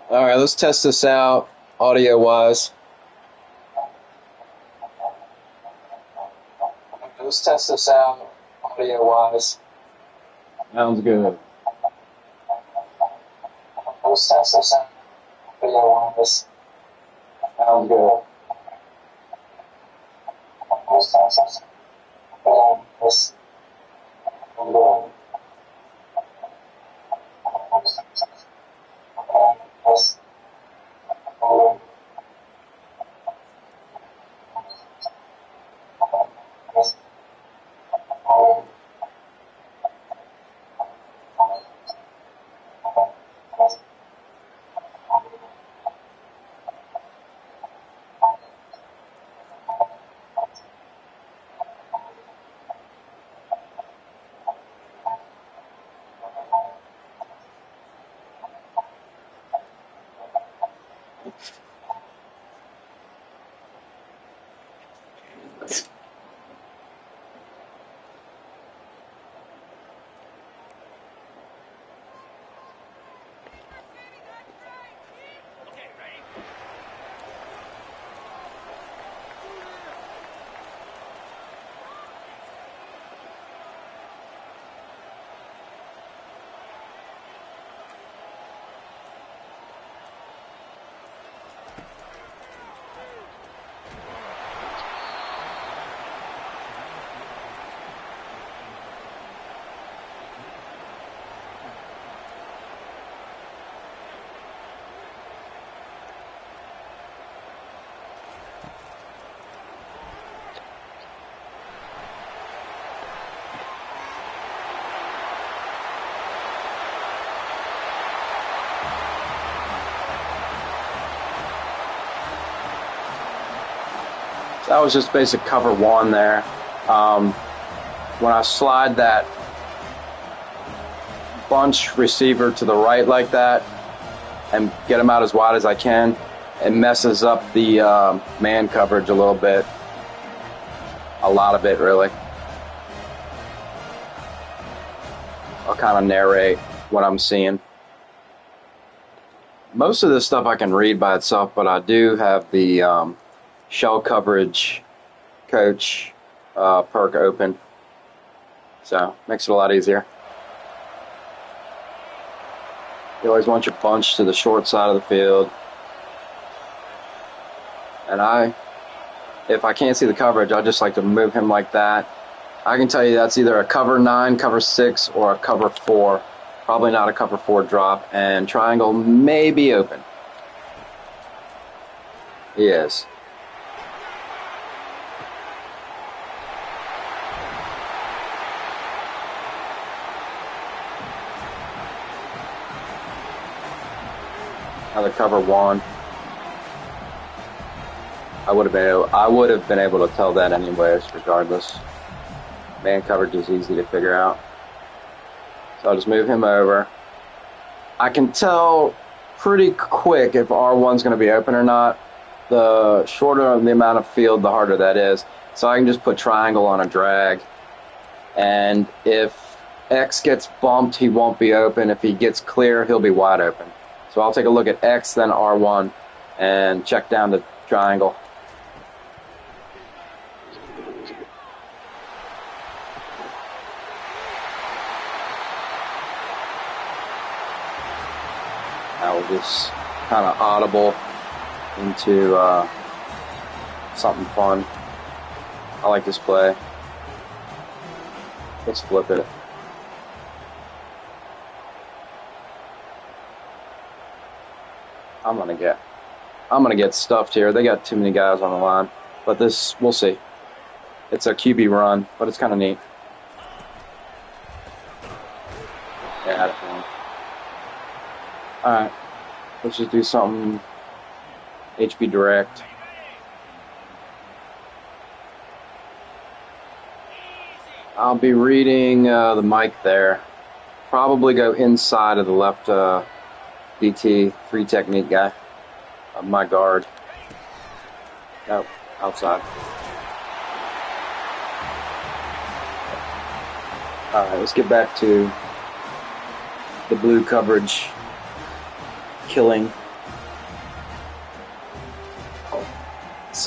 All right, let's test this out audio wise. Let's test this out audio wise. Sounds good. Let's test this out audio wise. Sounds good. Let's test this out audio wise. Sounds good. So that was just basic cover one there. When I slide that bunch receiver to the right like that and get him out as wide as I can, it messes up the man coverage a little bit. A lot of it, really. I'll kind of narrate what I'm seeing. Most of this stuff I can read by itself, but I do have the shell coverage coach perk open, so makes it a lot easier. You always want your bunch to the short side of the field, and if I can't see the coverage, I just like to move him like that. I can tell you that's either a cover 9, cover 6, or a cover 4. Probably not a cover 4 drop, and triangle may be open. He is. Another cover 1. I would have been able to tell that anyways, regardless. Man coverage is easy to figure out. So I'll just move him over. I can tell pretty quick if R1's going to be open or not. The shorter the amount of field, the harder that is. So I can just put triangle on a drag. And if X gets bumped, he won't be open. If he gets clear, he'll be wide open. So I'll take a look at X, then R1, and check down the triangle. That was just kind of audible into something fun. I like this play. Let's flip it. I'm gonna get stuffed here. They got too many guys on the line, but we'll see. It's a QB run, but it's kind of neat. Yeah, all right, let's just do something HB direct. I'll be reading the mic there. Probably go inside of the left DT, free technique guy. My guard. No, outside. Alright, let's get back to the blue coverage killing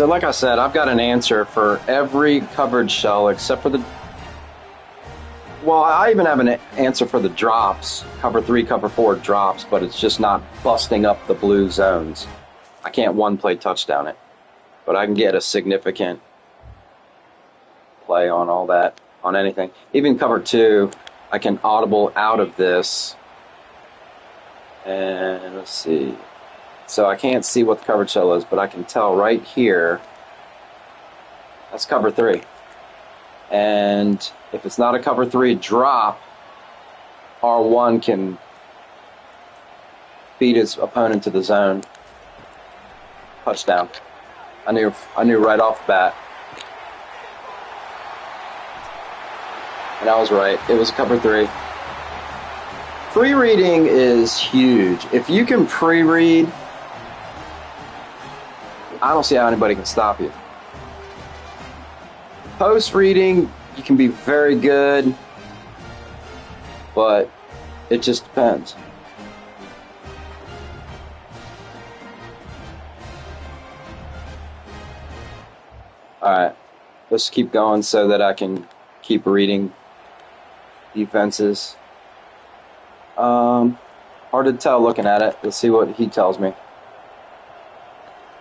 So like I said, I've got an answer for every coverage shell except for the... Well, I even have an answer for the drops, cover 3, cover 4 drops, but it's just not busting up the blue zones. I can't one-play touchdown it, but I can get a significant play on all that, on anything. Even cover 2, I can audible out of this. And let's see. So I can't see what the coverage shell is, but I can tell right here, that's cover 3. And if it's not a cover 3 drop, R1 can beat his opponent to the zone. Touchdown. I knew right off the bat. And I was right. It was a cover 3. Pre-reading is huge. If you can pre-read, I don't see how anybody can stop you. Post-reading, you can be very good, but it just depends. Alright, let's keep going so that I can keep reading defenses. Hard to tell looking at it. Let's see what he tells me.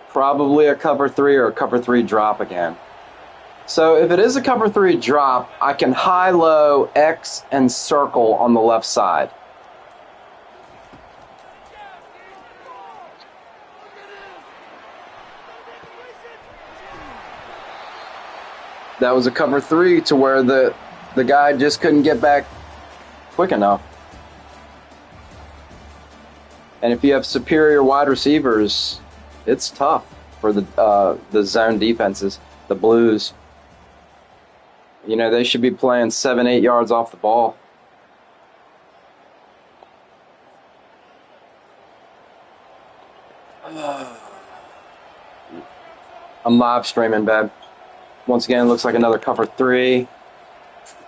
Probably a cover 3 or a cover 3 drop again. So if it is a cover 3 drop, I can high-low, X, and circle on the left side. That was a cover 3 to where the guy just couldn't get back quick enough. And if you have superior wide receivers, it's tough for the zone defenses, the Blues. You know, they should be playing 7-8 yards off the ball. I'm live streaming, babe. Once again, it looks like another cover 3.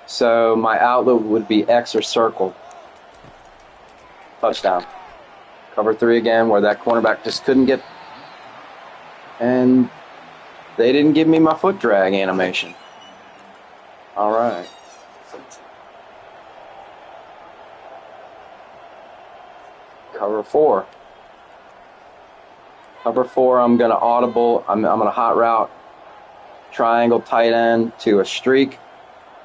So my outlet would be X or circle. Touchdown. Cover 3 again, where that cornerback just couldn't get... And they didn't give me my foot drag animation. All right. Cover 4. Cover 4, I'm going to audible. I'm going to hot route triangle tight end to a streak.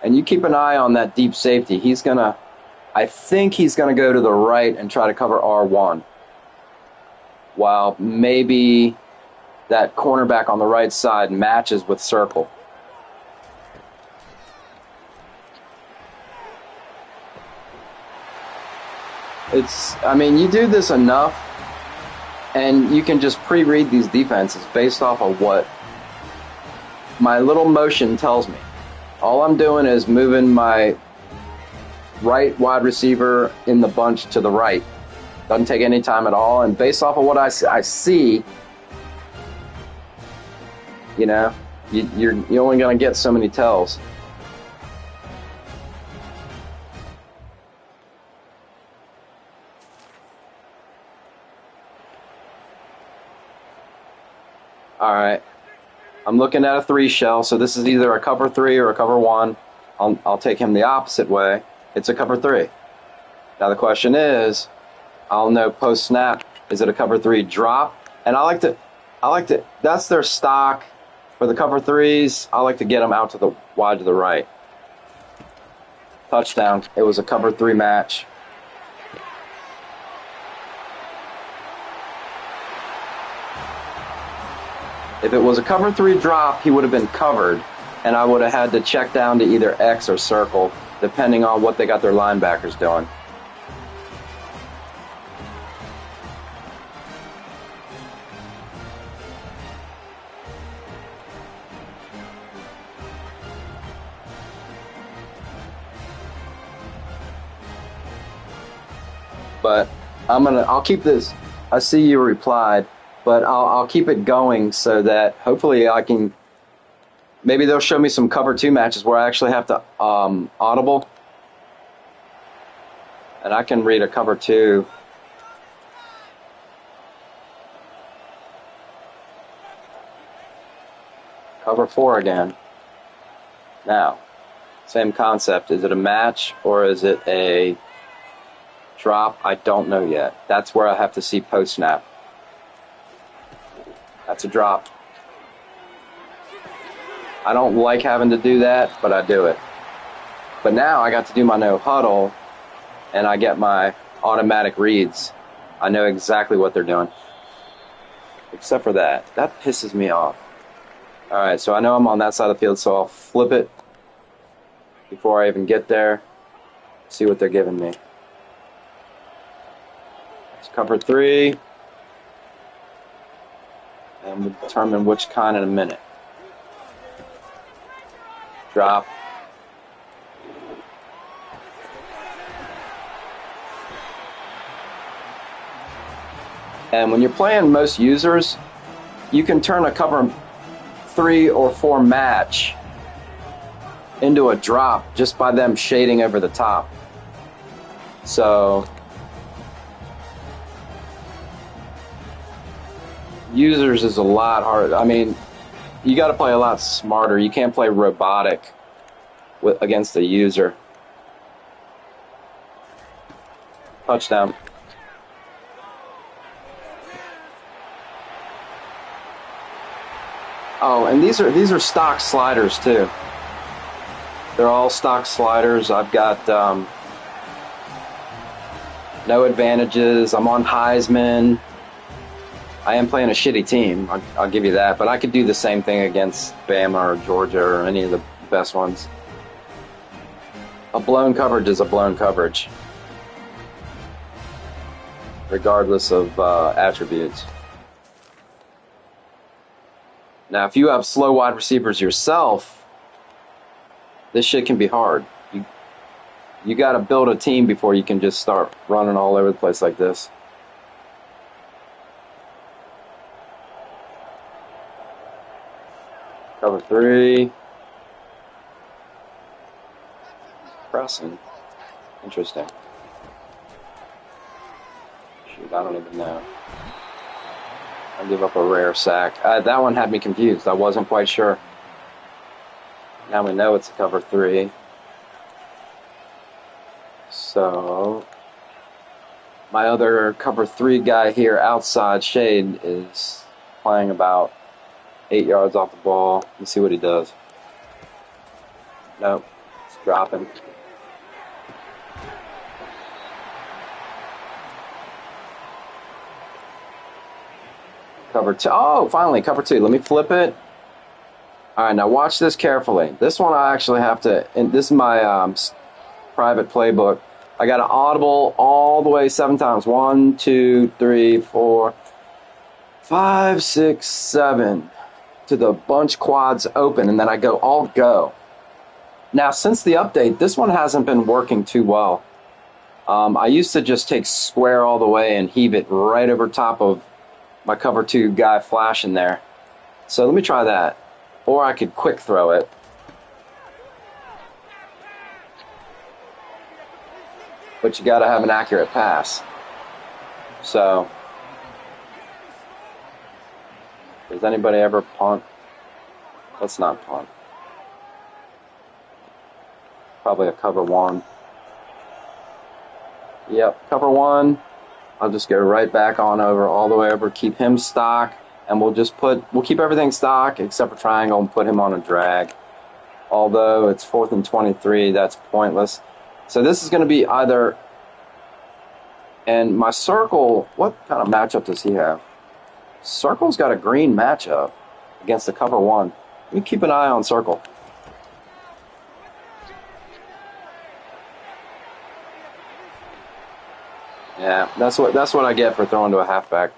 And you keep an eye on that deep safety. He's going to... I think he's going to go to the right and try to cover R1. While maybe that cornerback on the right side matches with circle. I mean, you do this enough, and you can just pre-read these defenses based off of what my little motion tells me. All I'm doing is moving my right wide receiver in the bunch to the right. Doesn't take any time at all, and based off of what I see, you know, you're only going to get so many tells. All right, I'm looking at a 3 shell, so this is either a cover 3 or a cover 1. I'll take him the opposite way. It's a cover 3. Now the question is, I'll know post snap, is it a cover 3 drop? And I like to, that's their stock. For the cover 3s, I like to get them out to the wide to the right. Touchdown. It was a cover 3 match. If it was a cover 3 drop, he would have been covered, and I would have had to check down to either X or circle, depending on what they got their linebackers doing. But I'll keep this. I see you replied, but I'll keep it going so that hopefully I can. Maybe they'll show me some cover 2 matches where I actually have to audible, and I can read a cover 2. Cover 4 again. Now, same concept. Is it a match or is it a drop? I don't know yet. That's where I have to see post-snap. That's a drop. I don't like having to do that, but I do it. But now I got to do my no huddle, and I get my automatic reads. I know exactly what they're doing. Except for that. That pisses me off. All right, so I know I'm on that side of the field, so I'll flip it before I even get there. See what they're giving me. It's cover 3. And we'll determine which kind in a minute. Drop. And when you're playing most users, you can turn a cover 3 or 4 match into a drop just by them shading over the top. So users is a lot harder. I mean, you got to play a lot smarter. You can't play robotic against a user. Touchdown. Oh, and these are stock sliders too. They're all stock sliders. I've got no advantages. I'm on Heisman. I am playing a shitty team. I'll give you that. But I could do the same thing against Bama or Georgia or any of the best ones. A blown coverage is a blown coverage, regardless of attributes. Now, if you have slow wide receivers yourself, this shit can be hard. You got to build a team before you can just start running all over the place like this. Cover 3. Pressing. Interesting. Shoot, I don't even know. I give up a rare sack. That one had me confused. I wasn't quite sure. Now we know it's a cover 3. So my other cover 3 guy here outside shade is playing about 8 yards off the ball. Let's see what he does. Nope. It's dropping. Cover 2. Oh, finally, cover 2. Let me flip it. All right, now watch this carefully. This one I actually have to, and this is my private playbook. I got an audible all the way 7 times. 1, 2, 3, 4, 5, 6, 7 to the bunch quads open, and then I go all go. Now, since the update, this one hasn't been working too well. I used to just take square all the way and heave it right over top of my cover 2 guy flashing there. So let me try that. Or I could quick throw it. But you got to have an accurate pass. So, does anybody ever punt? Let's not punt. Probably a cover 1. Yep, cover 1. I'll just go right back on over, all the way over, keep him stock, and we'll keep everything stock except for triangle and put him on a drag. Although it's 4th and 23, that's pointless. So this is going to be either, and my circle, what kind of matchup does he have? Circle's got a green matchup against the cover 1. Let me keep an eye on Circle. Yeah, that's what I get for throwing to a halfback.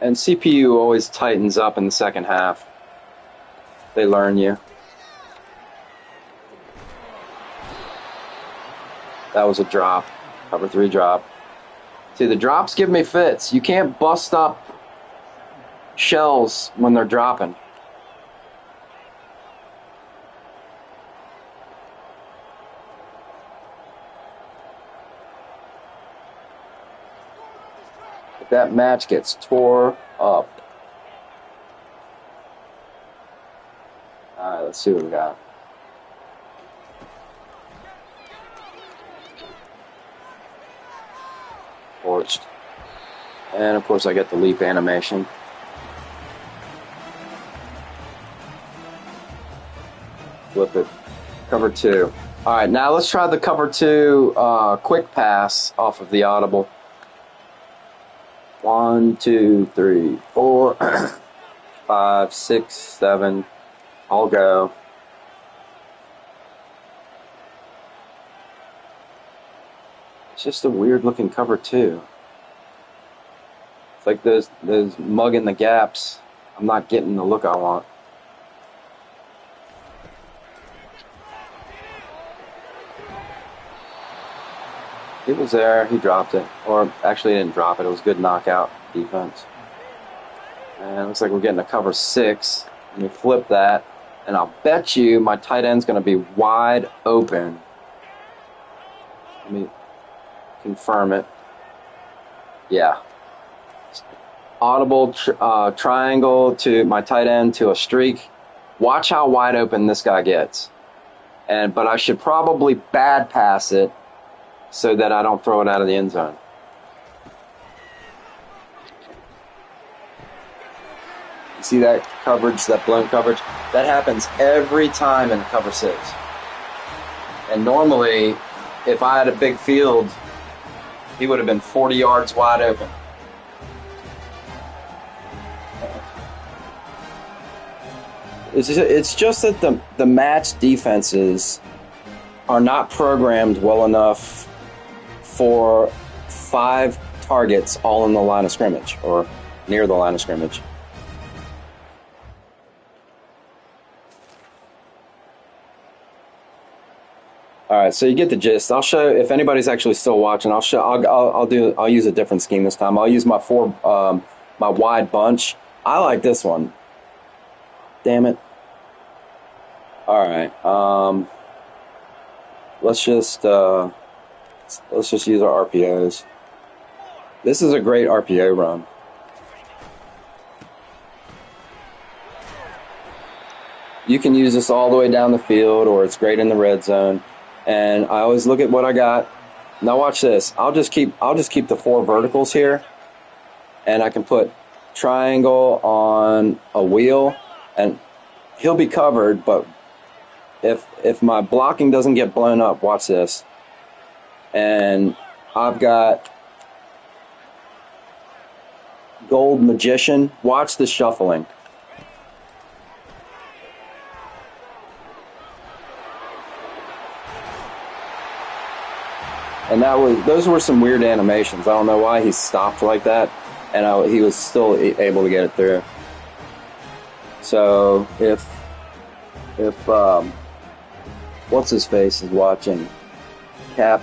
And CPU always tightens up in the second half. They learn you. That was a drop. Cover 3 drop. See, the drops give me fits. You can't bust up shells when they're dropping. That match gets tore up. All right, let's see what we got. Forged. And of course I get the leap animation. Flip it. Cover 2. All right, now let's try the cover 2 quick pass off of the audible. 1, 2, 3, 4, 5, 6, 7. I'll go. It's just a weird looking cover 2. It's like those mug in the gaps. I'm not getting the look I want. It was there. He dropped it. Or actually, he didn't drop it. It was good knockout defense. And it looks like we're getting a cover 6. Let me flip that. And I'll bet you my tight end's going to be wide open. Let me confirm it. Yeah. Audible triangle to my tight end to a streak. Watch how wide open this guy gets. But I should probably bad pass it so that I don't throw it out of the end zone. You see that coverage, that blown coverage? That happens every time in cover 6. And normally, if I had a big field, he would have been 40 yards wide open. It's just that the match defenses are not programmed well enough for 5 targets all in the line of scrimmage or near the line of scrimmage. All right, so you get the gist. I'll show if anybody's actually still watching. I'll use a different scheme this time. I'll use my my wide bunch. I like this one. Damn it. All right. Let's just use our RPOs. This is a great RPO run. You can use this all the way down the field, or it's great in the red zone. And I always look at what I got. Now watch this. I'll just keep the 4 verticals here, and I can put triangle on a wheel, and he'll be covered. But if my blocking doesn't get blown up, watch this. And I've got Gold Magician. Watch the shuffling. And those were some weird animations. I don't know why he stopped like that, and he was still able to get it through. So if what's his face is watching, Cap,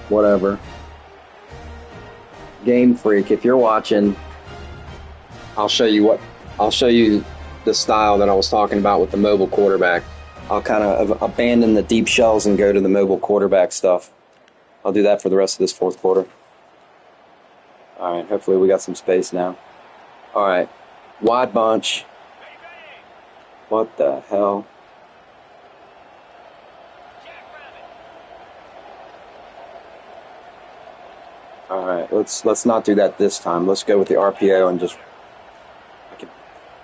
whatever, Game Freak, if you're watching, I'll show you the style that I was talking about with the mobile quarterback. I'll kind of abandon the deep shells and go to the mobile quarterback stuff. I'll do that for the rest of this 4th quarter. All right, hopefully we got some space now. All right, wide bunch. What the hell? All right, let's not do that this time. Let's go with the RPO and just, I could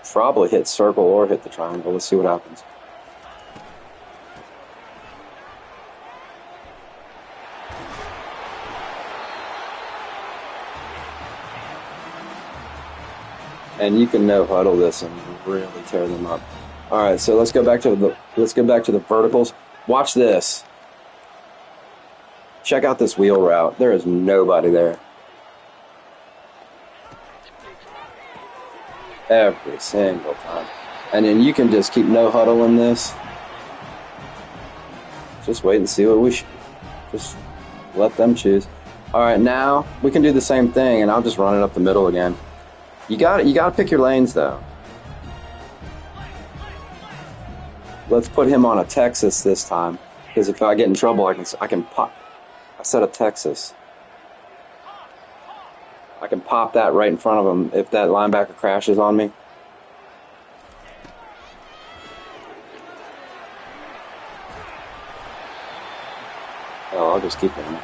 probably hit circle or hit the triangle. Let's see what happens. And you can no huddle this and really tear them up. All right, so let's go back to the verticals. Watch this. Check out this wheel route. There is nobody there. Every single time. And then you can just keep no huddle in this. Just wait and see what we should. Just let them choose. All right, now we can do the same thing, and I'll just run it up the middle again. You got to pick your lanes, though. Let's put him on a Texas this time, because if I get in trouble, I can pop. I set a Texas. I can pop that right in front of him if that linebacker crashes on me. Oh, I'll just keep him.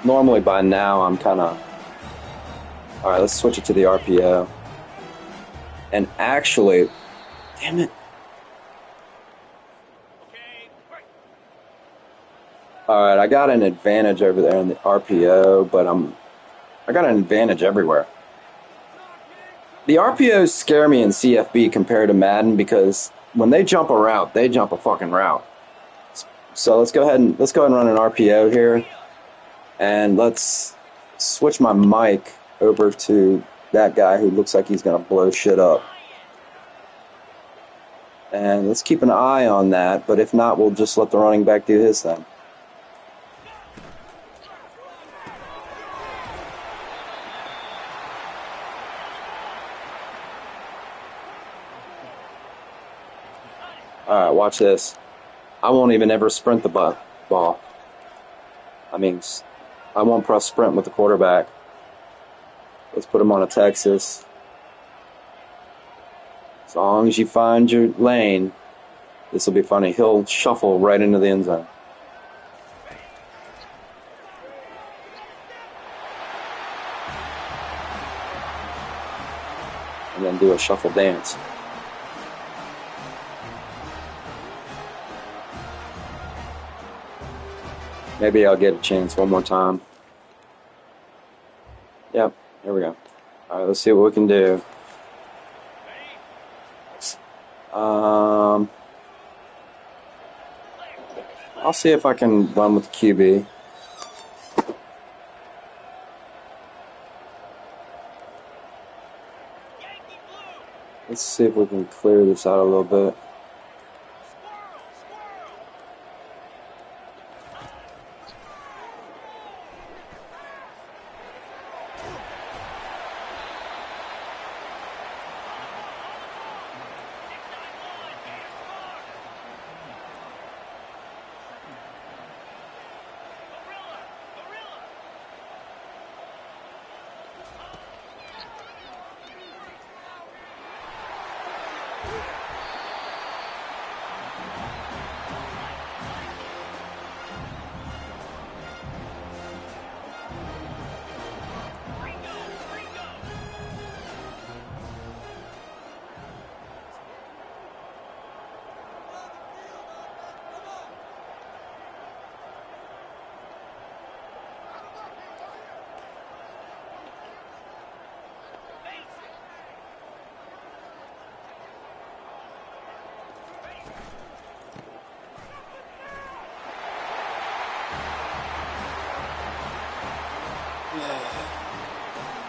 Normally by now I'm kind of... Alright, let's switch it to the RPO. And actually... Damn it. Alright, I got an advantage over there in the RPO, but I got an advantage everywhere. The RPOs scare me in CFB compared to Madden because when they jump a route, they jump a fucking route. So let's go ahead and run an RPO here. And let's switch my mic over to that guy who looks like he's going to blow shit up. And let's keep an eye on that, but if not, we'll just let the running back do his thing. Alright, watch this. I won't even ever sprint the ball. I mean, I won't press sprint with the quarterback. Let's put him on a Texas. As long as you find your lane, this will be funny. He'll shuffle right into the end zone. And then do a shuffle dance. Maybe I'll get a chance one more time. Yep, here we go. Alright, let's see what we can do. I'll see if I can run with the QB. Let's see if we can clear this out a little bit.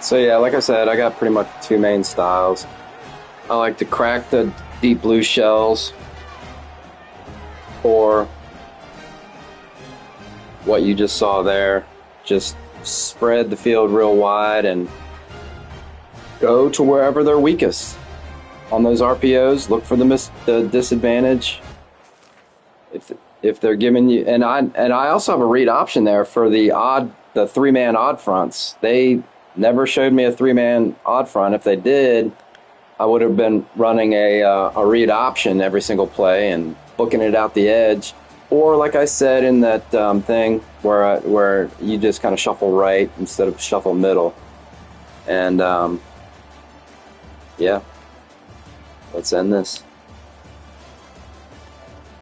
So yeah, like I said, I got pretty much two main styles. I like to crack the deep blue shells, or what you just saw there, just spread the field real wide and go to wherever they're weakest. On those RPOs, look for the disadvantage. If they're giving you, and I also have a read option there for the three-man odd fronts. They never showed me a three-man odd front. If they did, I would have been running a read option every single play and booking it out the edge. Or like I said in that thing where you just kind of shuffle right instead of shuffle middle. And yeah, let's end this.